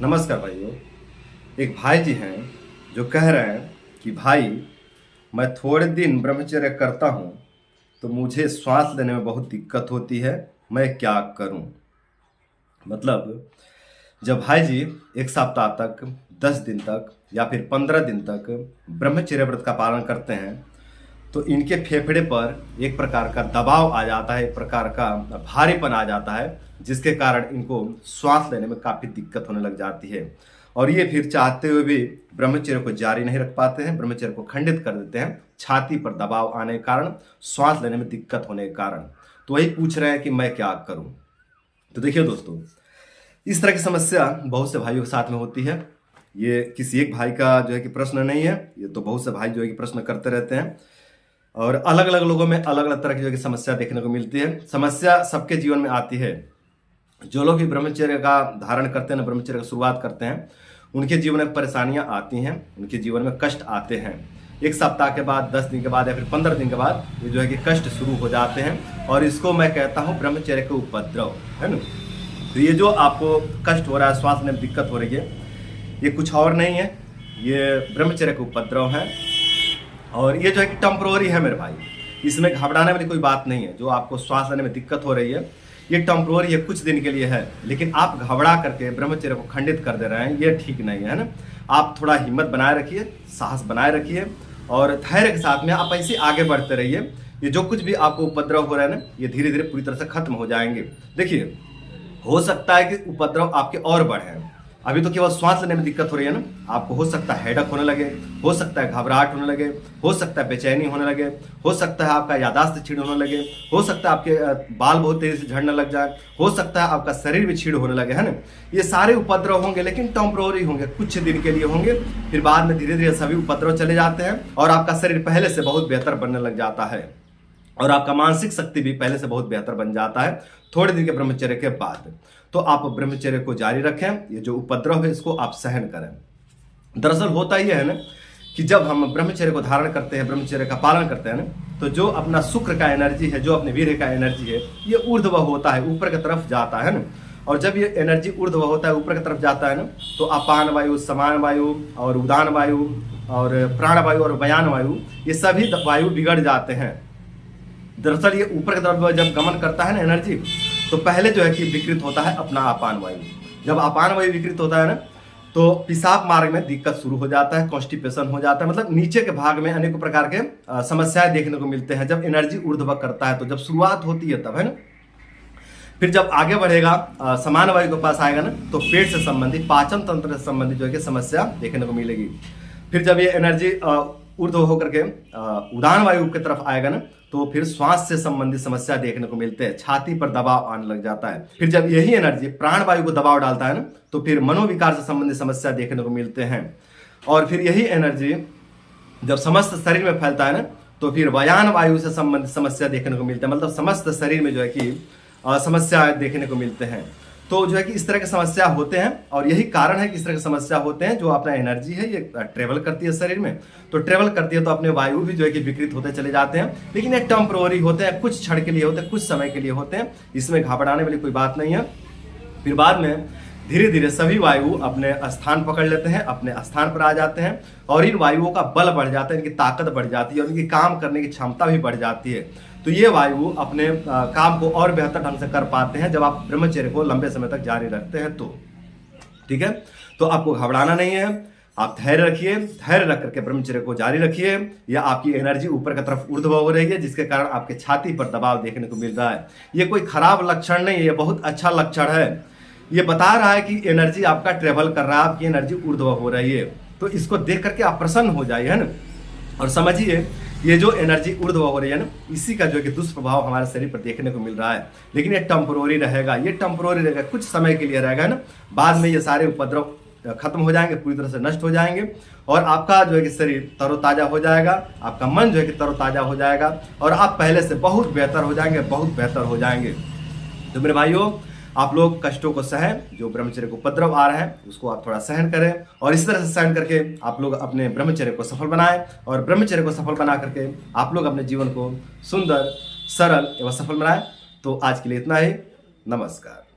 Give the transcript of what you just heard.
नमस्कार भाइयों। एक भाई जी हैं जो कह रहे हैं कि भाई मैं थोड़े दिन ब्रह्मचर्य करता हूँ तो मुझे श्वास लेने में बहुत दिक्कत होती है, मैं क्या करूँ। मतलब जब भाई जी एक सप्ताह तक, 10 दिन तक या फिर 15 दिन तक ब्रह्मचर्य व्रत का पालन करते हैं तो इनके फेफड़े पर एक प्रकार का दबाव आ जाता है, एक प्रकार का भारीपन आ जाता है, जिसके कारण इनको श्वास लेने में काफ़ी दिक्कत होने लग जाती है। और ये फिर चाहते हुए भी ब्रह्मचर्य को जारी नहीं रख पाते हैं, ब्रह्मचर्य को खंडित कर देते हैं, छाती पर दबाव आने के कारण, श्वास लेने में दिक्कत होने के कारण। तो वही पूछ रहे हैं कि मैं क्या करूं। तो देखिए दोस्तों, इस तरह की समस्या बहुत से भाइयों के साथ में होती है। ये किसी एक भाई का जो है कि प्रश्न नहीं है, ये तो बहुत से भाई जो है कि प्रश्न करते रहते हैं और अलग अलग लोगों में अलग अलग तरह की जो है कि समस्या देखने को मिलती है। समस्या सबके जीवन में आती है। जो लोग भी ब्रह्मचर्य का धारण करते हैं, ब्रह्मचर्य की शुरुआत करते हैं, उनके जीवन में परेशानियां आती हैं, उनके जीवन में कष्ट आते हैं। एक सप्ताह के बाद, 10 दिन के बाद या फिर 15 दिन के बाद ये जो है कि कष्ट शुरू हो जाते हैं और इसको मैं कहता हूँ ब्रह्मचर्य के उपद्रव, है ना। तो ये जो आपको कष्ट हो रहा है, श्वास लेने में दिक्कत हो रही है, ये कुछ और नहीं है, ये ब्रह्मचर्य के उपद्रव है। और ये जो है कि टेम्पररी है मेरे भाई, इसमें घबराने वाली कोई बात नहीं है। जो आपको श्वास लेने में दिक्कत हो रही है ये टेम्पररी है, कुछ दिन के लिए है, लेकिन आप घबरा करके ब्रह्मचर्य को खंडित कर दे रहे हैं, ये ठीक नहीं है ना। आप थोड़ा हिम्मत बनाए रखिए, साहस बनाए रखिए और धैर्य के साथ में आप ऐसे आगे बढ़ते रहिए। ये जो कुछ भी आपको उपद्रव हो रहा है ना, ये धीरे धीरे पूरी तरह से खत्म हो जाएंगे। देखिए, हो सकता है कि उपद्रव आपके और बढ़े। अभी तो केवल श्वास लेने में दिक्कत हो रही है ना, आपको हो सकता है हेडक होने लगे, हो सकता है घबराहट होने लगे, हो सकता है बेचैनी होने लगे, हो सकता है आपका यादाश्त छीड़ होने लगे, हो सकता है आपके बाल बहुत तेजी से झड़ने लग जाए, हो सकता है आपका शरीर भी छीड़ होने लगे, है ना। ये सारे उपद्रव होंगे, लेकिन टेम्पररी होंगे, कुछ दिन के लिए होंगे, फिर बाद में धीरे धीरे सभी उपद्रव चले जाते हैं और आपका शरीर पहले से बहुत बेहतर बनने लग जाता है और आपका मानसिक शक्ति भी पहले से बहुत बेहतर बन जाता है थोड़े दिन के ब्रह्मचर्य के बाद। तो आप ब्रह्मचर्य को जारी रखें, ये जो उपद्रव है इसको आप सहन करें। दरअसल होता ही है ना कि जब हम ब्रह्मचर्य को धारण करते हैं, ब्रह्मचर्य का पालन करते हैं ना, तो जो अपना शुक्र का एनर्जी है, जो अपने वीर्य का एनर्जी है, ये ऊर्ध्व होता है, ऊपर की तरफ जाता है ना। और जब ये एनर्जी ऊर्ध्व होता है, ऊपर की तरफ जाता है ना, तो अपान वायु, समान वायु और उदान वायु और प्राण वायु और व्यान वायु, ये सभी वायु बिगड़ जाते हैं। दरअसल ये ऊपर की तरफ जब गमन करता है ना एनर्जी, तो पहले जो है कि विकृत होता है अपना अपान वायु। जब अपान वायु विकृत होता है ना, तो पेशाब मार्ग में दिक्कत शुरू हो जाता है, कॉन्स्टिपेशन हो जाता है, मतलब नीचे के भाग में अनेकों प्रकार के समस्याएं देखने को मिलते हैं जब एनर्जी ऊर्ध्व करता है। तो जब शुरुआत होती है तब, है ना। फिर जब आगे बढ़ेगा, समान वायु के पास आएगा ना, तो पेट से संबंधित, पाचन तंत्र से संबंधित जो है कि समस्या देखने को मिलेगी। फिर जब ये एनर्जी ऊर्ध्व होकर के उदान वायु की तरफ आएगा ना, तो फिर श्वास से संबंधित समस्या देखने को मिलते हैं, छाती पर दबाव आने लग जाता है। फिर जब यही एनर्जी प्राण वायु को दबाव डालता है ना, तो फिर मनोविकार से संबंधित समस्या देखने को मिलते हैं। और फिर यही एनर्जी जब समस्त शरीर में फैलता है ना, तो फिर व्यान वायु से संबंधित समस्या देखने को मिलता है, मतलब समस्त शरीर में जो है कि समस्या देखने को मिलते हैं। तो जो है कि इस तरह की समस्या होते हैं और यही कारण है कि इस तरह की समस्या होते हैं। जो अपना एनर्जी है ये ट्रेवल करती है शरीर में, तो ट्रेवल करती है तो अपने वायु भी जो है कि विकृत होते चले जाते हैं, लेकिन ये टेम्पररी होते हैं, कुछ क्षण के लिए होते हैं, कुछ समय के लिए होते हैं, इसमें घबराने वाली कोई बात नहीं है। फिर बाद में धीरे धीरे सभी वायु अपने स्थान पकड़ लेते हैं, अपने स्थान पर आ जाते हैं और इन वायुओं का बल बढ़ जाता है, इनकी ताकत बढ़ जाती है और इनकी काम करने की क्षमता भी बढ़ जाती है। तो ये वायु अपने काम को और बेहतर ढंग से कर पाते हैं जब आप ब्रह्मचर्य को लंबे समय तक जारी रखते हैं तो। ठीक है, तो आपको घबराना नहीं है, आप धैर्य रखिए, धैर्य रख करके ब्रह्मचर्य को जारी रखिए। या आपकी एनर्जी ऊपर की तरफ ऊर्ध्व हो रही है, जिसके कारण आपके छाती पर दबाव देखने को मिल रहा है। ये कोई खराब लक्षण नहीं है, ये बहुत अच्छा लक्षण है। ये बता रहा है कि एनर्जी आपका ट्रेवल कर रहा है, आपकी एनर्जी ऊर्ध्व हो रही है। तो इसको देख करके आप प्रसन्न हो जाइए, है ना। और समझिए, ये जो एनर्जी ऊर्ध्व हो रही है ना, इसी का जो है कि दुष्प्रभाव हमारे शरीर पर देखने को मिल रहा है, लेकिन ये टेम्पररी रहेगा, ये टेम्पररी रहेगा, कुछ समय के लिए रहेगा ना। बाद में ये सारे उपद्रव खत्म हो जाएंगे, पूरी तरह से नष्ट हो जाएंगे और आपका जो है कि शरीर तरोताजा हो जाएगा, आपका मन जो है कि तरोताजा हो जाएगा और आप पहले से बहुत बेहतर हो जाएंगे, बहुत बेहतर हो जाएंगे। तो मेरे भाइयों, आप लोग कष्टों को सहें, जो ब्रह्मचर्य को उपद्रव आ रहा है उसको आप थोड़ा सहन करें और इस तरह से सहन करके आप लोग अपने ब्रह्मचर्य को सफल बनाएं और ब्रह्मचर्य को सफल बना करके आप लोग अपने जीवन को सुंदर, सरल एवं सफल बनाएं। तो आज के लिए इतना ही। नमस्कार।